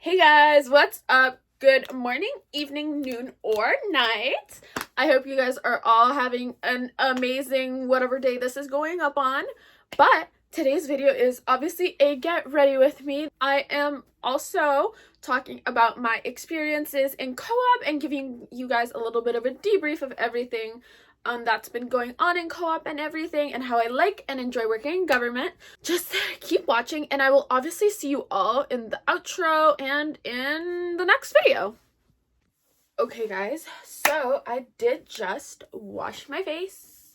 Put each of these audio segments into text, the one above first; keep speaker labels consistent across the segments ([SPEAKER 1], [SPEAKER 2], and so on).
[SPEAKER 1] Hey guys, what's up? Good morning, evening, noon, or night. I hope you guys are all having an amazing whatever day this is going up on. But today's video is obviously a get ready with me. I am also talking about my experiences in co-op and giving you guys a little bit of a debrief of everything that's been going on in co-op and everything, and how I like and enjoy working in government. Just keep watching, and I will obviously see you all in the outro and in the next video. Okay guys, so I did just wash my face.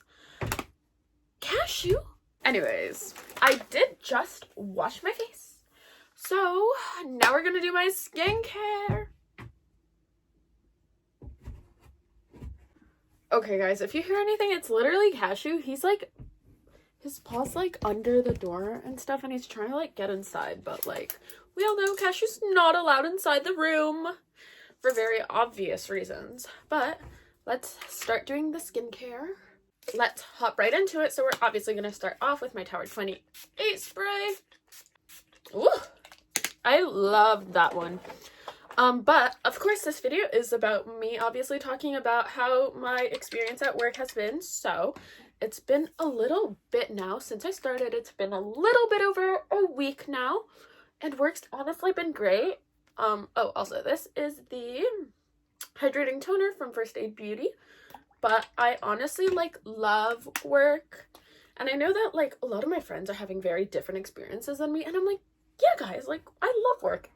[SPEAKER 1] Cashew? Anyways, I did just wash my face. So now we're gonna do my skincare. Okay guys, if you hear anything, it's literally Cashew. He's like, his paw's like under the door and stuff, and he's trying to like get inside, but like, we all know Cashew's not allowed inside the room for very obvious reasons. But let's start doing the skincare. Let's hop right into it. So we're obviously going to start off with my Tower 28 spray. Ooh, I love that one. But of course this video is about me obviously talking about how my experience at work has been. So it's been a little bit now since I started. It's been a little bit over a week now, and work's honestly been great. Oh, also this is the hydrating toner from First Aid Beauty, but I honestly like love work, and I know that like a lot of my friends are having very different experiences than me, and I'm like, yeah guys, like I love work.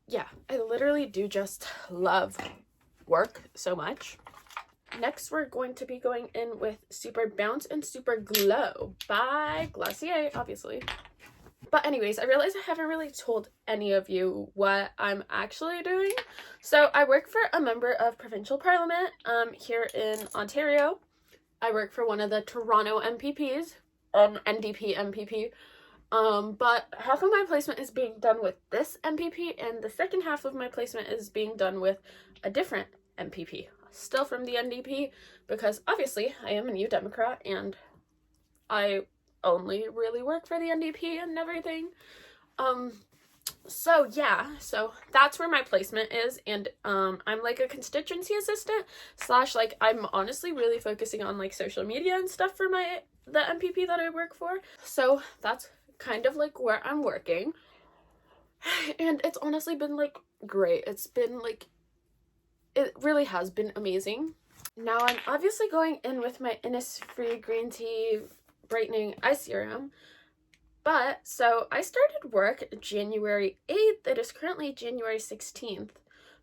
[SPEAKER 1] Yeah, I literally do just love work so much. Next, we're going to be going in with Super Bounce and Super Glow by Glossier, obviously. But anyways, I realize I haven't really told any of you what I'm actually doing. So I work for a member of provincial parliament here in Ontario. I work for one of the Toronto MPPs, NDP MPP. But half of my placement is being done with this MPP, and the second half of my placement is being done with a different MPP, still from the NDP, because obviously I am a New Democrat and I only really work for the NDP and everything. So yeah, so that's where my placement is, and I'm like a constituency assistant slash, like, I'm honestly really focusing on like social media and stuff for the MPP that I work for. So that's kind of like where I'm working, and it's honestly been like great. It's been like, it really has been amazing. Now I'm obviously going in with my Innisfree green tea brightening eye serum, but so I started work January 8th. It is currently January 16th,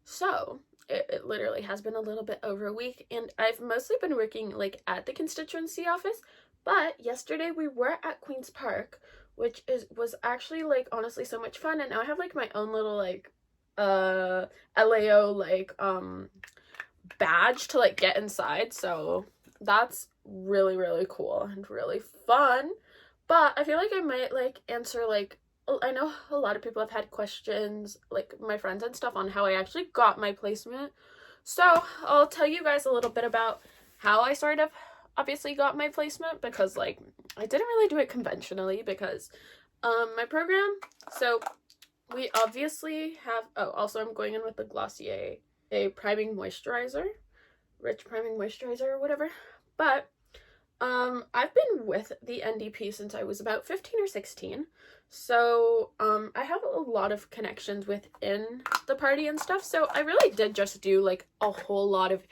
[SPEAKER 1] so it literally has been a little bit over a week, and I've mostly been working like at the constituency office. But yesterday we were at Queen's Park, which was actually like honestly so much fun, and now I have like my own little like LAO like badge to like get inside, so that's really cool and really fun. But I feel like I might like answer, like, I know a lot of people have had questions, like my friends and stuff, on how I actually got my placement. So I'll tell you guys a little bit about how I sort of obviously got my placement, because like I didn't really do it conventionally, because my program, so we obviously have, oh, also I'm going in with the Glossier, a priming moisturizer, rich priming moisturizer or whatever. But I've been with the NDP since I was about 15 or 16, so I have a lot of connections within the party and stuff, so I really did just do like a whole lot of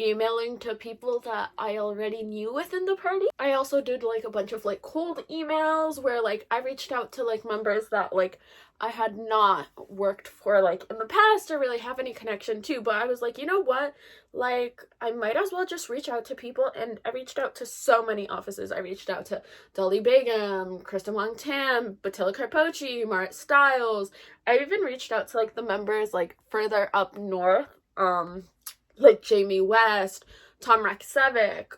[SPEAKER 1] emailing to people that I already knew within the party. I also did like a bunch of like cold emails where like I reached out to like members that like I had not worked for like in the past or really have any connection to, but I was like, you know what, like I might as well just reach out to people. And I reached out to so many offices. I reached out to Dolly Begum, Kristen Wong Tam, Batilla Carpochi, Marit Stiles. I even reached out to like the members like further up north, like Jamie West, Tom Raksevic.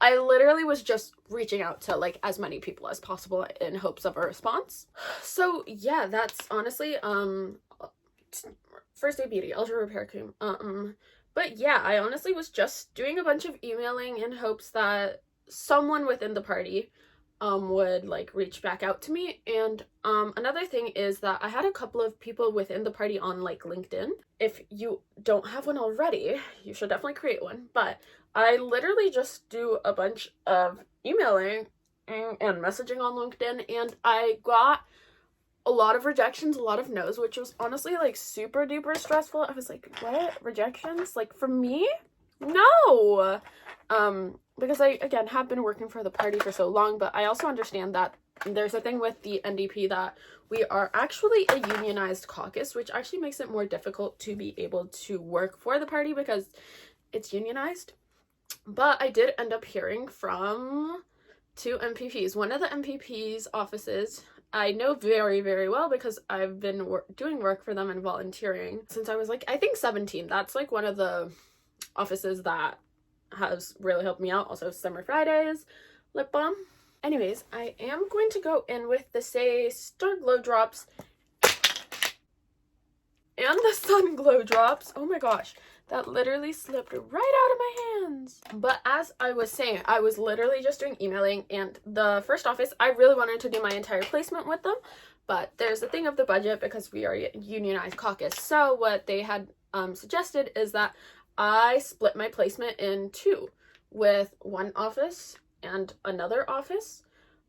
[SPEAKER 1] I literally was just reaching out to like as many people as possible in hopes of a response. So yeah, that's honestly First Aid Beauty Ultra Repair Cream. But yeah, I honestly was just doing a bunch of emailing in hopes that someone within the party would like reach back out to me. And another thing is that I had a couple of people within the party on like LinkedIn. If you don't have one already, you should definitely create one. But I literally just do a bunch of emailing and messaging on LinkedIn, and I got a lot of rejections, a lot of no's, which was honestly like super duper stressful. I was like, what? Rejections? Like for me? No! Because I, again, have been working for the party for so long, but I also understand that there's a thing with the NDP that we are actually a unionized caucus, which actually makes it more difficult to be able to work for the party because it's unionized. But I did end up hearing from 2 MPPs. One of the MPP's offices I know very, very well because I've been doing work for them and volunteering since I was like, I think 17. That's like one of the offices that has really helped me out. Also, Summer Fridays, lip balm. Anyways, I am going to go in with the Say Star Glow Drops and the Sun Glow Drops. Oh my gosh, that literally slipped right out of my hands. But as I was saying, I was literally just doing emailing, and the first office, I really wanted to do my entire placement with them, but there's a thing of the budget because we are a unionized caucus. So what they had suggested is that I split my placement in 2 with one office and another office.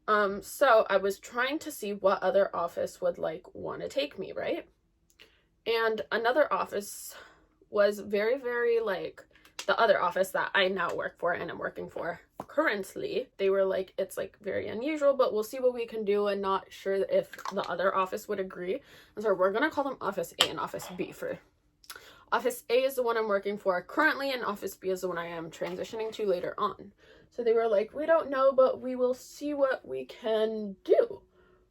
[SPEAKER 1] So I was trying to see what other office would like want to take me, right? And another office was very, very like the other office that I now work for and I'm working for currently. They were like, it's like very unusual, but we'll see what we can do, and not sure if the other office would agree. And so we're gonna call them Office A and Office B. For Office A is the one I'm working for currently, and Office B is the one I am transitioning to later on. So they were like, we don't know, but we will see what we can do,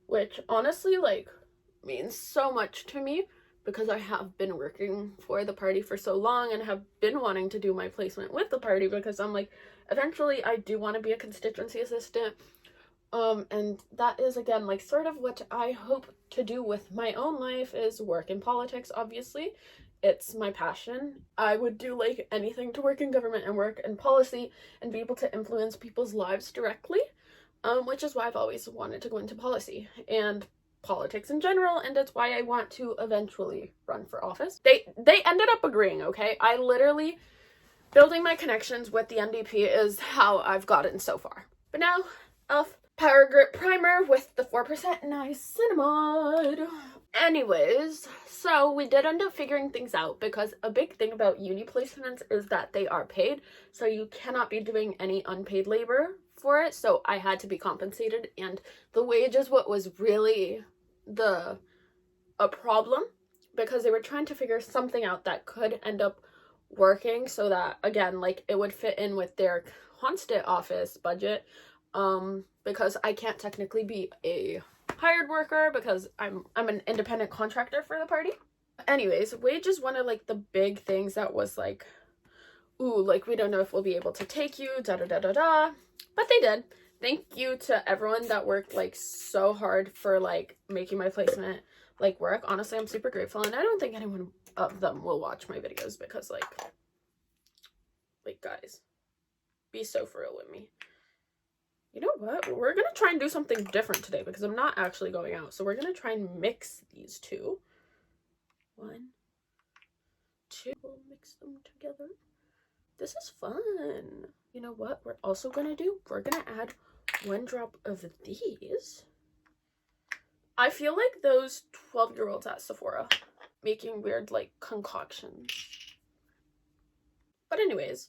[SPEAKER 1] which honestly like means so much to me because I have been working for the party for so long and have been wanting to do my placement with the party because I'm like, eventually I do want to be a constituency assistant. And that is, again, like sort of what I hope to do with my own life is work in politics, obviously. It's my passion. I would do like anything to work in government and work in policy and be able to influence people's lives directly, which is why I've always wanted to go into policy and politics in general, and that's why I want to eventually run for office. They ended up agreeing, okay? I literally, building my connections with the NDP is how I've gotten so far. But now, e.l.f. Power Grip Primer with the 4% Niacinamide. Anyways, so we did end up figuring things out because a big thing about uni placements is that they are paid, so you cannot be doing any unpaid labor for it, so I had to be compensated, and the wage is what was really a problem because they were trying to figure something out that could end up working so that, again, like it would fit in with their constant office budget, because I can't technically be a hired worker because I'm an independent contractor for the party. Anyways, wage is one of like the big things that was like, ooh, like we don't know if we'll be able to take you, da da da da da, but they did. Thank you to everyone that worked like so hard for like making my placement like work. Honestly, I'm super grateful, and I don't think anyone of them will watch my videos because like guys, be so for real with me. You know what? We're gonna try and do something different today because I'm not actually going out. So we're gonna try and mix these 2. 1, 2. We'll mix them together. This is fun. You know what we're also gonna do? We're gonna add 1 drop of these. I feel like those 12-year-olds at Sephora making weird like concoctions. But anyways,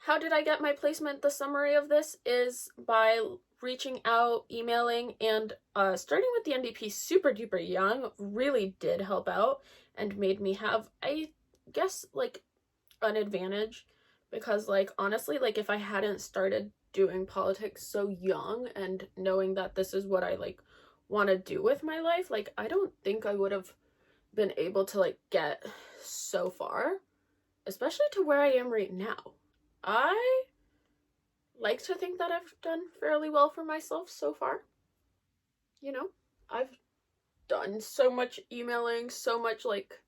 [SPEAKER 1] how did I get my placement? The summary of this is by reaching out, emailing, and starting with the NDP super duper young really did help out and made me have, I guess, like an advantage because like honestly, like if I hadn't started doing politics so young and knowing that this is what I like want to do with my life, like I don't think I would have been able to like get so far, especially to where I am right now. I like to think that I've done fairly well for myself so far. You know, I've done so much emailing, so much like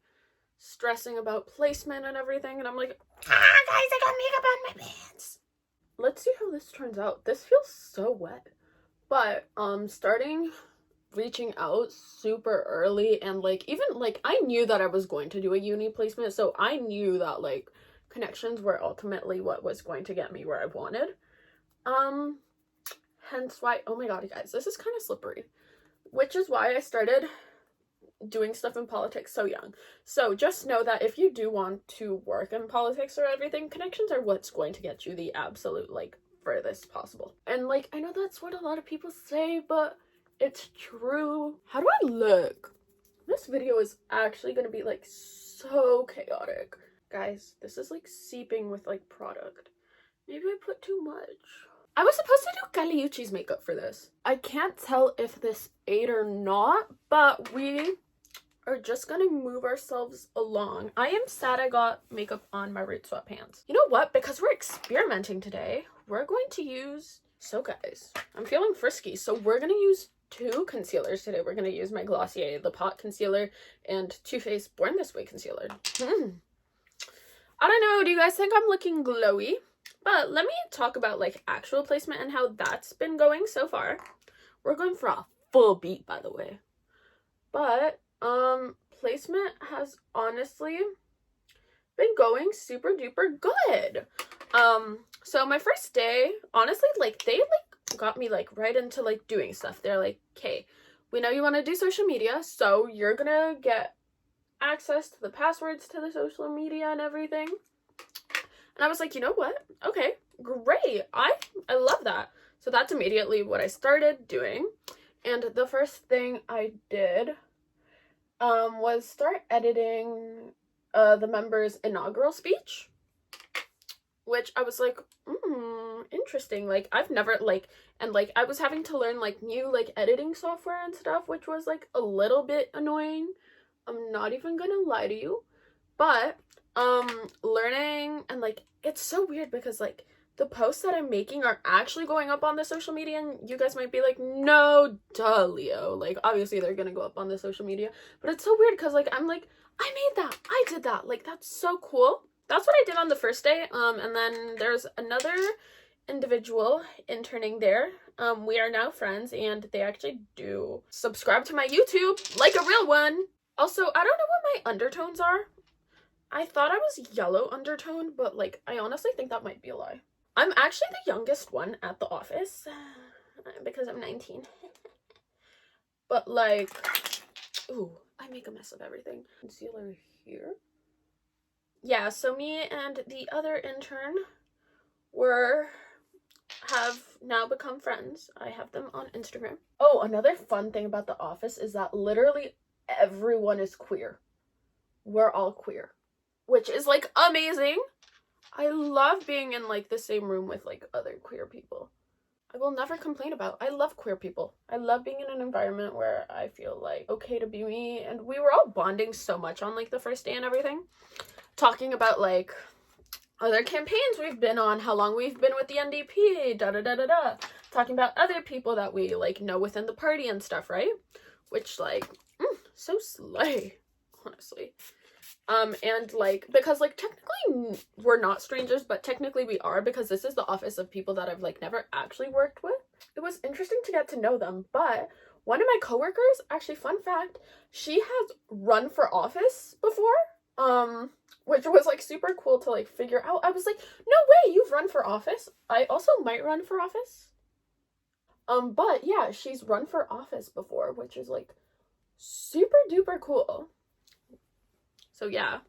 [SPEAKER 1] stressing about placement and everything, and I'm like, guys, I got makeup on my pants. Let's see how this turns out. This feels so wet, But starting reaching out super early, and like even like I knew that I was going to do a uni placement, so I knew that like connections were ultimately what was going to get me where I wanted. Hence why, oh my god, you guys, this is kind of slippery, which is why I started doing stuff in politics so young. So just know that if you do want to work in politics or everything, connections are what's going to get you the absolute like furthest possible. And like I know that's what a lot of people say, but it's true. How do I look? This video is actually gonna be like so chaotic. Guys, this is like seeping with like product. Maybe I put too much. I was supposed to do Caliucci's makeup for this. I can't tell if this ate or not, but we are just gonna move ourselves along. I am sad I got makeup on my red sweatpants. You know what? Because we're experimenting today, we're going to use... So guys, I'm feeling frisky, so we're gonna use 2 concealers today. We're gonna use my Glossier, the Pot Concealer, and Too Faced Born This Way Concealer. I don't know, do you guys think I'm looking glowy? But let me talk about like actual placement and how that's been going so far. We're going for a full beat, by the way. But placement has honestly been going super duper good. So my first day, honestly, like they like got me like right into like doing stuff. They're like, okay, we know you want to do social media, so you're gonna get access to the passwords to the social media and everything. And I was like, you know what? Okay, great. I love that. So that's immediately what I started doing. And the first thing I did was start editing the members' inaugural speech, which I was like, interesting. Like I've never like, and like I was having to learn like new like editing software and stuff, which was like a little bit annoying. I'm not even gonna lie to you, but learning, and like it's so weird because like the posts that I'm making are actually going up on the social media, and you guys might be like, no duh, Leo, like obviously they're gonna go up on the social media, but it's so weird because like I'm like, I made that, I did that, like that's so cool. That's what I did on the first day. And then there's another individual interning there. We are now friends, and they actually do subscribe to my YouTube like a real one. Also, I don't know what my undertones are. I thought I was yellow undertone, but like I honestly think that might be a lie. I'm actually the youngest one at the office because I'm 19. But like, ooh, I make a mess of everything. Concealer here. Yeah, so me and the other intern have now become friends. I have them on Instagram. Oh, another fun thing about the office is that literally everyone is queer. We're all queer, which is like amazing. I love being in like the same room with like other queer people. I will never complain about. I love queer people. I love being in an environment where I feel like okay to be me, and we were all bonding so much on like the first day and everything. Talking about like other campaigns we've been on, how long we've been with the NDP, da-da-da-da-da. Talking about other people that we like know within the party and stuff, right? Which like, so slay, honestly. And like, because like technically we're not strangers, but technically we are, because this is the office of people that I've like never actually worked with. It was interesting to get to know them, but one of my coworkers, actually fun fact, she has run for office before, which was like super cool to like figure out. I was like, no way, you've run for office. I also might run for office. But yeah, she's run for office before, which is like super duper cool. So yeah.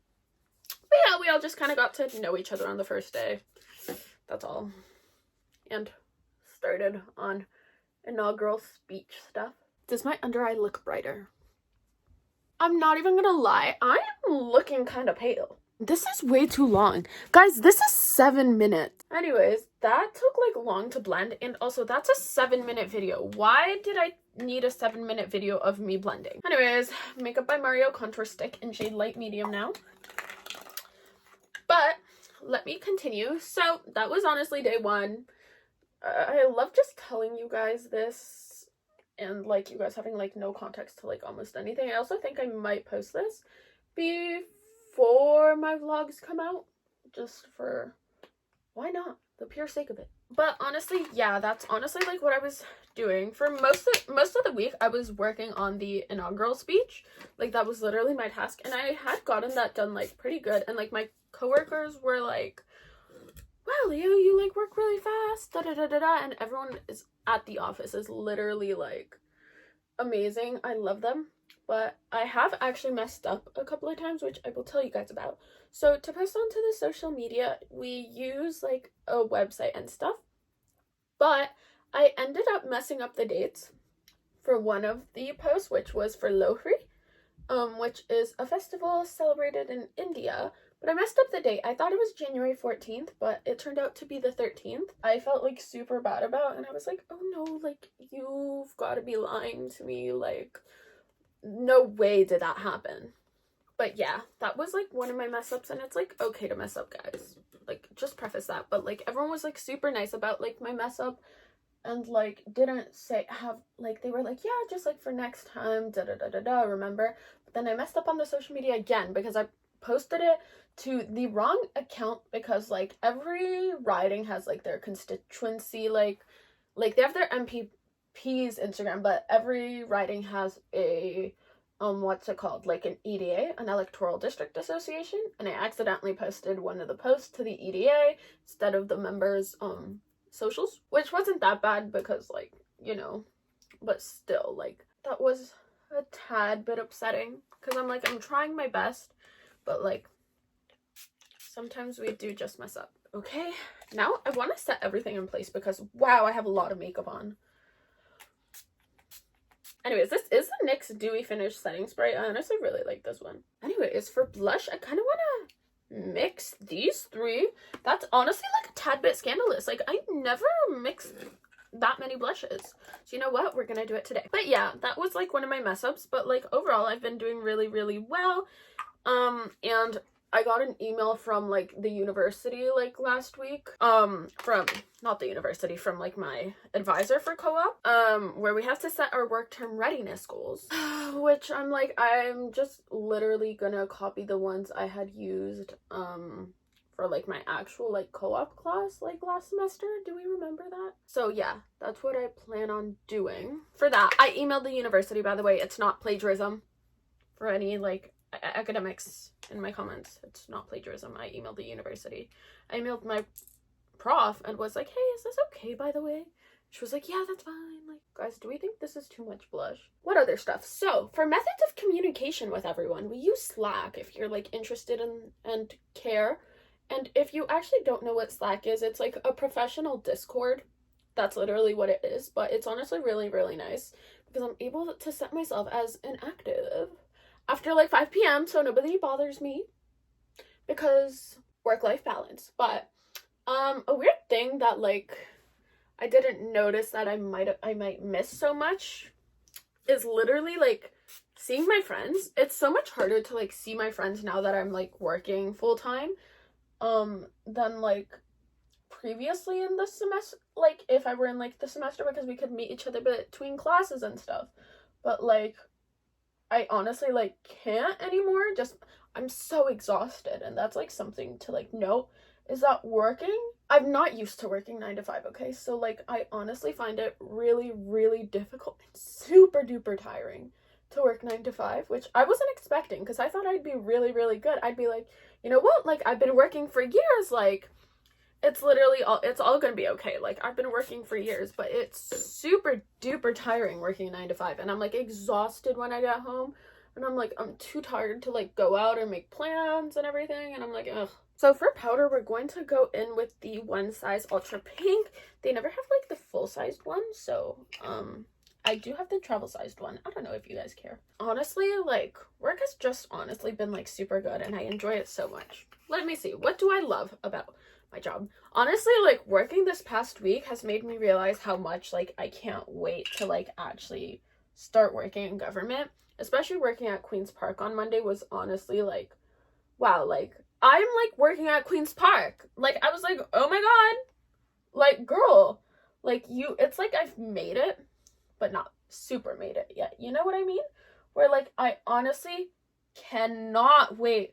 [SPEAKER 1] But yeah, we all just kind of got to know each other on the first day. That's all. And started on inaugural speech stuff. Does my under eye look brighter? I'm not even gonna lie, I'm looking kind of pale. This is way too long. Guys, this is 7 minutes. Anyways, that took like long to blend, and also that's a 7-minute video. Why did I need a 7-minute video of me blending? Anyways, Makeup by Mario contour stick in shade light medium now. But let me continue. So that was honestly day 1. I love just telling you guys this, and like you guys having like no context to like almost anything. I also think I might post this before my vlogs come out, just for, why not, the pure sake of it. But honestly, yeah, that's honestly like what I was doing for most of the week. I was working on the inaugural speech. Like that was literally my task, and I had gotten that done like pretty good. And like my coworkers were like, "Wow, Leo, you like work really fast." Da da da da da. And everyone is at the office is literally like amazing. I love them. But I have actually messed up a couple of times, which I will tell you guys about. So to post onto the social media, we use like a website and stuff. But I ended up messing up the dates for one of the posts, which was for Lohri, which is a festival celebrated in India. But I messed up the date. I thought it was January 14th, but it turned out to be the 13th. I felt like super bad about, and I was like, oh no, like you've got to be lying to me. Like, no way did that happen. But yeah, that was like one of my mess ups, and it's like okay to mess up, guys. Like, just preface that. But like everyone was like super nice about like my mess up, and like didn't say have like they were like, yeah, just like for next time, da da da da da, remember? But then I messed up on the social media again because I posted it to the wrong account, because like every riding has like their constituency, like they have their MPP's Instagram, but every riding has a what's it called, like an EDA, an electoral district association, and I accidentally posted one of the posts to the EDA instead of the members socials, which wasn't that bad because like, you know, but still like that was a tad bit upsetting because I'm like, I'm trying my best, but like sometimes we do just mess up. Okay, now I want to set everything in place because wow, I have a lot of makeup on. Anyways, this is the NYX Dewy Finish Setting Spray. I honestly really like this one. Anyways, for blush, I kind of want to mix these three. That's honestly like a tad bit scandalous. Like, I never mix that many blushes. So you know what? We're gonna do it today. But yeah, that was like one of my mess ups. But like overall, I've been doing really, really well. And I got an email from like the university like last week, from not the university, from like my advisor for co-op, where we have to set our work term readiness goals, which I'm like, I'm just literally gonna copy the ones I had used for like my actual like co-op class like last semester. Do we remember that? So yeah, that's what I plan on doing for that. I emailed the university, by the way. It's not plagiarism for any like academics in my comments. It's not plagiarism. I emailed the university. I emailed my prof and was like, hey, is this okay, by the way? She was like, yeah, that's fine. Like, guys, do we think this is too much blush? What other stuff? So for methods of communication with everyone, we use Slack if you're like interested in and care. And if you actually don't know what Slack is, it's like a professional Discord. That's literally what it is. But it's honestly really, really nice because I'm able to set myself as inactive after like 5 p.m. so nobody bothers me because work-life balance. But a weird thing that like I didn't notice that I might miss so much is literally like seeing my friends. It's so much harder to like see my friends now that I'm like working full-time than like previously in the semester, like if I were in like the semester, because we could meet each other between classes and stuff. But like I honestly like can't anymore. Just I'm so exhausted, and that's like something to like note, is that working, I'm not used to working 9 to 5, okay? So like I honestly find it really, really difficult and super duper tiring to work 9 to 5, which I wasn't expecting because I thought I'd be really, really good. I'd be like, you know what? Like I've been working for years, like it's all gonna be okay. Like I've been working for years, but it's super duper tiring working 9 to 5, and I'm like exhausted when I get home, and I'm like, I'm too tired to like go out and make plans and everything, and I'm like, ugh. So for powder, we're going to go in with the One Size Ultra Pink. They never have like the full-sized one, so I do have the travel-sized one. I don't know if you guys care. Honestly, like work has just honestly been like super good, and I enjoy it so much. Let me see, what do I love about my job? Honestly, like working this past week has made me realize how much like I can't wait to like actually start working in government. Especially working at Queen's Park on Monday was honestly like, wow, like I'm like working at Queen's Park. Like I was like, oh my god, like girl, like it's like I've made it, but not super made it yet. You know what I mean? Where like I honestly cannot wait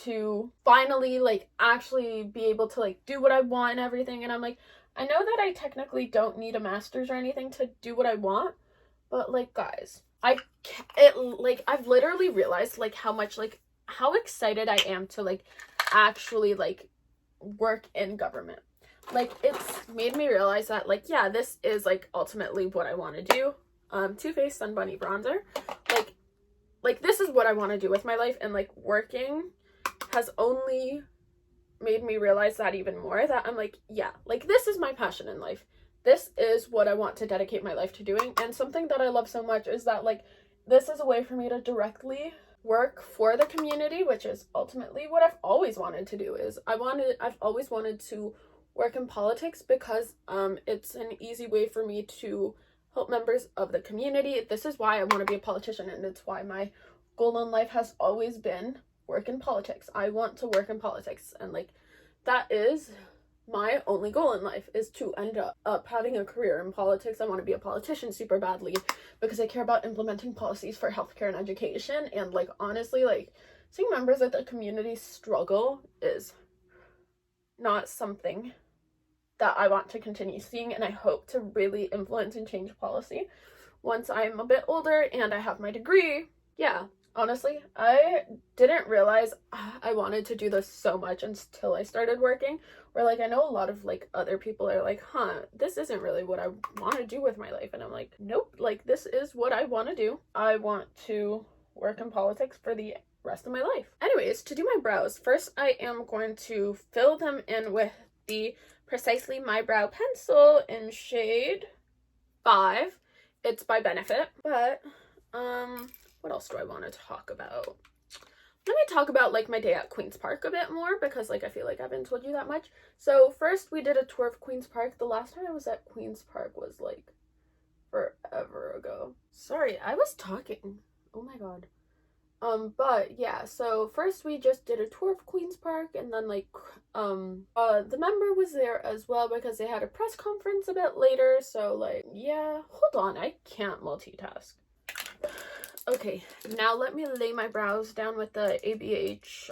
[SPEAKER 1] to finally like actually be able to like do what I want and everything. And I'm like, I know that I technically don't need a master's or anything to do what I want, but like, guys, I've literally realized like how much, like, how excited I am to like actually like work in government. Like, it's made me realize that like, yeah, this is like ultimately what I want to do. Too Faced Sun Bunny bronzer, like this is what I want to do with my life, and like working has only made me realize that even more, that I'm like, yeah, like this is my passion in life. This is what I want to dedicate my life to doing. And something that I love so much is that like this is a way for me to directly work for the community, which is ultimately what I've always wanted to do. I've always wanted to work in politics because it's an easy way for me to help members of the community. This is why I want to be a politician, and it's why my goal in life has always been work in politics. I want to work in politics, and like that is my only goal in life, is to end up having a career in politics. I want to be a politician super badly because I care about implementing policies for healthcare and education, and like honestly, like seeing members of the community struggle is not something that I want to continue seeing, and I hope to really influence and change policy once I'm a bit older and I have my degree. Yeah, honestly, I didn't realize I wanted to do this so much until I started working, where like I know a lot of like other people are like, this isn't really what I want to do with my life, and I'm like, nope, like this is what I want to do. I want to work in politics for the rest of my life. Anyways, to do my brows, first I am going to fill them in with the Precisely My Brow pencil in shade 5. It's by Benefit. But what else do I want to talk about? Let me talk about like my day at Queen's Park a bit more, because like I feel like I haven't told you that much. So first we did a tour of Queen's Park. The last time I was at Queen's Park was like forever ago. Sorry, I was talking. Oh my god. But yeah, so first we just did a tour of Queen's Park, and then like the member was there as well because they had a press conference a bit later. So like, yeah, hold on, I can't multitask. Okay, now let me lay my brows down with the ABH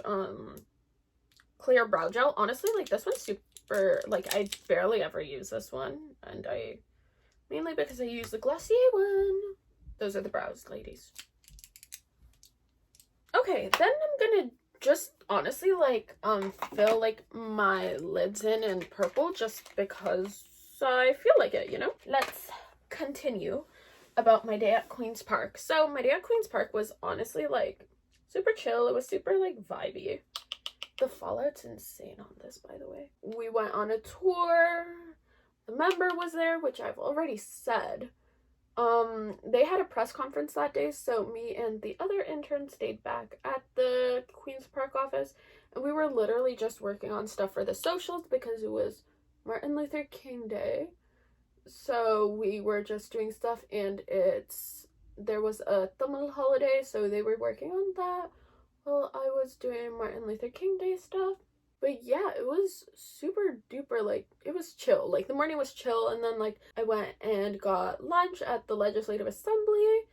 [SPEAKER 1] clear brow gel. Honestly, like this one's super, like I barely ever use this one, and mainly because I use the Glossier one. Those are the brows, ladies. Okay, then I'm gonna just honestly like fill like my lids in purple just because I feel like it, you know? Let's continue about my day at Queen's Park. So my day at Queen's Park was honestly like super chill. It was super like vibey. The fallout's insane on this, by the way. We went on a tour. The member was there, which I've already said. They had a press conference that day, so me and the other intern stayed back at the Queen's Park office, and we were literally just working on stuff for the socials because it was Martin Luther King Day. So we were just doing stuff, and there was a Tamil holiday, so they were working on that while I was doing Martin Luther King Day stuff. But yeah, it was super duper, like, it was chill. Like, the morning was chill, and then, like, I went and got lunch at the Legislative Assembly.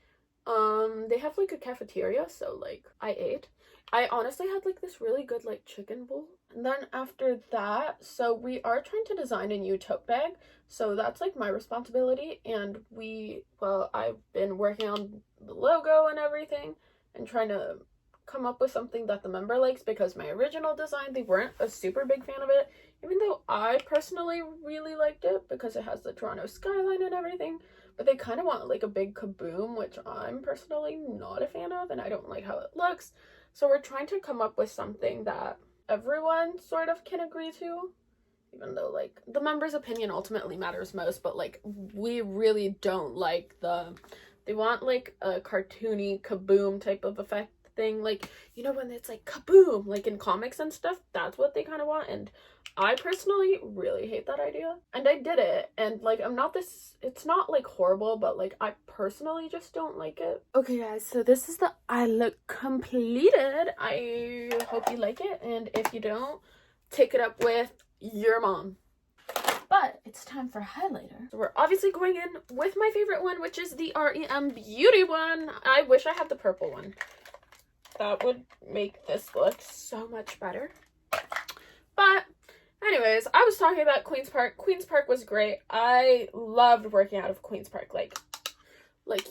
[SPEAKER 1] They have, like, a cafeteria, so, like, I ate. I honestly had, like, this really good, like, chicken bowl. And then after that, so we are trying to design a new tote bag, so that's, like, my responsibility, and I've been working on the logo and everything, and trying to come up with something that the member likes, because my original design, they weren't a super big fan of it, even though I personally really liked it because it has the Toronto skyline and everything, but they kind of want like a big kaboom, which I'm personally not a fan of, and I don't like how it looks. So we're trying to come up with something that everyone sort of can agree to, even though like the member's opinion ultimately matters most, but like we really don't like they want like a cartoony kaboom type of effect thing, like, you know, when it's like kaboom, like in comics and stuff, that's what they kind of want, and I personally really hate that idea. And I did it, and like it's not like horrible, but like I personally just don't like it. Okay guys, so this is the eye look completed. I hope you like it, and if you don't, take it up with your mom. But it's time for highlighter. So we're obviously going in with my favorite one, which is the REM Beauty one. I wish I had the purple one. That would make this look so much better. But Anyways, I was talking about Queen's Park. Queen's Park was great. I loved working out of Queen's Park. Like,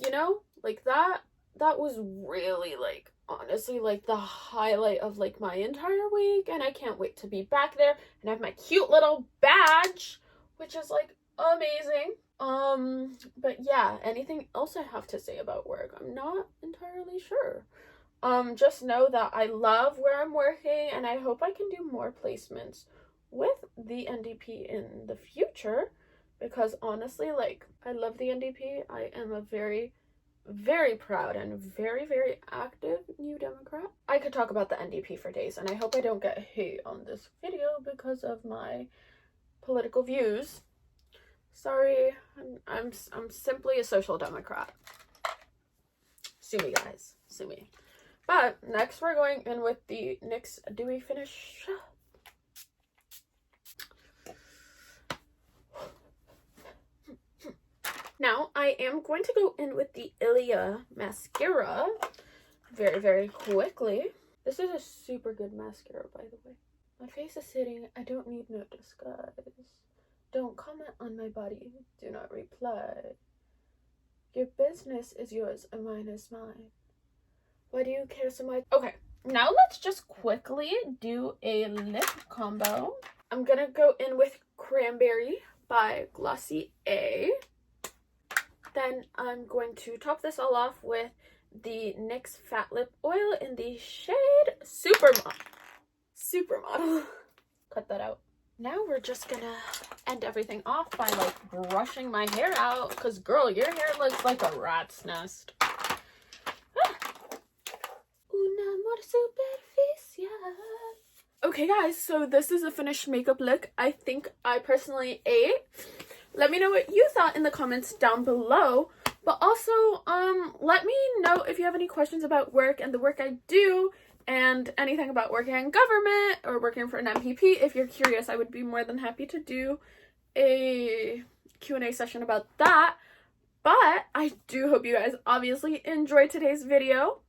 [SPEAKER 1] you know, like that was really, like, honestly, like, the highlight of, like, my entire week. And I can't wait to be back there and have my cute little badge, which is, like, amazing. But yeah, anything else I have to say about work? I'm not entirely sure. Just know that I love where I'm working, and I hope I can do more placements with the NDP in the future, because honestly, like, I love the NDP. I am a very, very proud and very, very active New Democrat. I could talk about the NDP for days, and I hope I don't get hate on this video because of my political views. Sorry, I'm simply a social democrat. Sue me, guys. Sue me. But next we're going in with the NYX. Do we finish? Now I am going to go in with the Ilia mascara very, very quickly. This is a super good mascara, by the way. My face is sitting. I don't need no disguise. Don't comment on my body. Do not reply. Your business is yours and mine is mine. Why do you care so much? Okay, now let's just quickly do a lip combo. I'm gonna go in with Cranberry by Glossier. Then I'm going to top this all off with the NYX Fat Lip Oil in the shade Supermodel. Cut that out. Now we're just gonna end everything off by, like, brushing my hair out, because girl, your hair looks like a rat's nest. Okay guys, so this is a finished makeup look. I think I personally ate. Let me know what you thought in the comments down below. But also, let me know if you have any questions about work and the work I do, and anything about working in government or working for an MPP. If you're curious, I would be more than happy to do a Q&A session about that. But I do hope you guys obviously enjoyed today's video.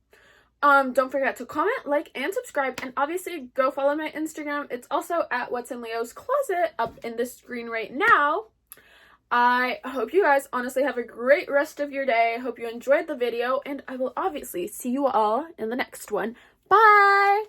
[SPEAKER 1] Don't forget to comment, like, and subscribe, and obviously go follow my Instagram. It's also at What's in Leo's Closet up in the screen right now. I hope you guys honestly have a great rest of your day. Hope you enjoyed the video, and I will obviously see you all in the next one. Bye!